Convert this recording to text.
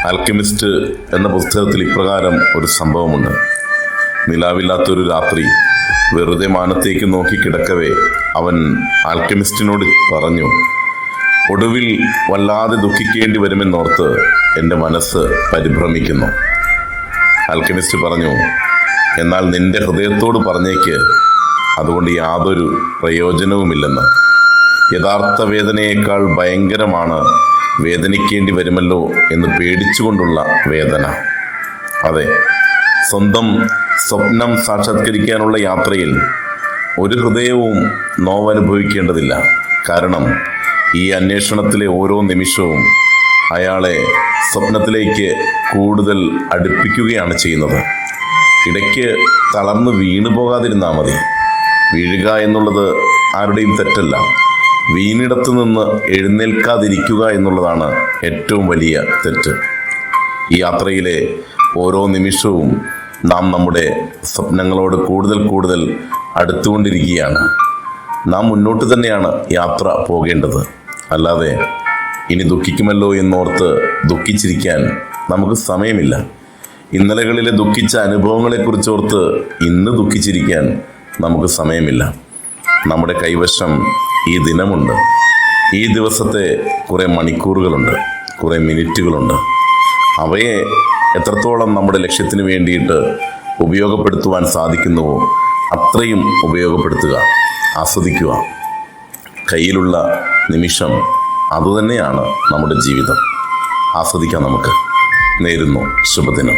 Alchemist എന്ന പുസ്തകത്തിൽ ഇപ്രകാരം ഒരു സംഭവമുണ്ട്. നിലാവില്ലാത്തൊരു രാത്രി വെറുതെ മാനത്തേക്ക് നോക്കി കിടക്കവേ അവൻ ആൽക്കെമിസ്റ്റിനോട് പറഞ്ഞു, ഒടുവിൽ വല്ലാതെ ദുഃഖിക്കേണ്ടി വരുമെന്നോർത്ത് എൻ്റെ മനസ്സ് പരിഭ്രമിക്കുന്നു. ആൽക്കെമിസ്റ്റ് പറഞ്ഞു, എന്നാൽ നിന്റെ ഹൃദയത്തോട് പറഞ്ഞേക്ക്, അതുകൊണ്ട് യാതൊരു പ്രയോജനവുമില്ലെന്ന്. യഥാർത്ഥ വേദനയേക്കാൾ ഭയങ്കരമാണ് വേദനിക്കേണ്ടി വരുമല്ലോ എന്ന് പേടിച്ചുകൊണ്ടുള്ള വേദന. അതെ, സ്വന്തം സ്വപ്നം സാക്ഷാത്കരിക്കാനുള്ള യാത്രയിൽ ഒരു ഹൃദയവും നോവനുഭവിക്കേണ്ടതില്ല. കാരണം ഈ അന്വേഷണത്തിലെ ഓരോ നിമിഷവും അയാളെ സ്വപ്നത്തിലേക്ക് കൂടുതൽ അടുപ്പിക്കുകയാണ് ചെയ്യുന്നത്. ഇടയ്ക്ക് തളർന്ന് വീണു പോകാതിരുന്നാൽ മതി. വീഴുക എന്നുള്ളത് ആരുടെയും തെറ്റല്ല. വീണിടത്തു നിന്ന് എഴുന്നേൽക്കാതിരിക്കുക എന്നുള്ളതാണ് ഏറ്റവും വലിയ തെറ്റ്. ഈ യാത്രയിലെ ഓരോ നിമിഷവും നാം നമ്മുടെ സ്വപ്നങ്ങളോട് കൂടുതൽ അടുത്തുകൊണ്ടിരിക്കുകയാണ്. നാം മുന്നോട്ട് തന്നെയാണ് യാത്ര പോകേണ്ടത്. അല്ലാതെ ഇനി ദുഃഖിക്കുമല്ലോ എന്നോർത്ത് ദുഃഖിച്ചിരിക്കാൻ നമുക്ക് സമയമില്ല. ഇന്നലകളിലെ ദുഃഖിച്ച അനുഭവങ്ങളെക്കുറിച്ചോർത്ത് ഇന്ന് ദുഃഖിച്ചിരിക്കാൻ നമുക്ക് സമയമില്ല. നമ്മുടെ കൈവശം ഈ ദിനമുണ്ട്. ഈ ദിവസത്തെ കുറേ മണിക്കൂറുകളുണ്ട്, കുറേ മിനിറ്റുകളുണ്ട്. അവയെ എത്രത്തോളം നമ്മുടെ ലക്ഷ്യത്തിന് വേണ്ടിയിട്ട് ഉപയോഗപ്പെടുത്തുവാൻ സാധിക്കുന്നുവോ അത്രയും ഉപയോഗപ്പെടുത്തുക, ആസ്വദിക്കുക. കയ്യിലുള്ള നിമിഷം അതുതന്നെയാണ് നമ്മുടെ ജീവിതം. ആസ്വദിക്കാം നമുക്ക്. നേരുന്നു ശുഭദിനം.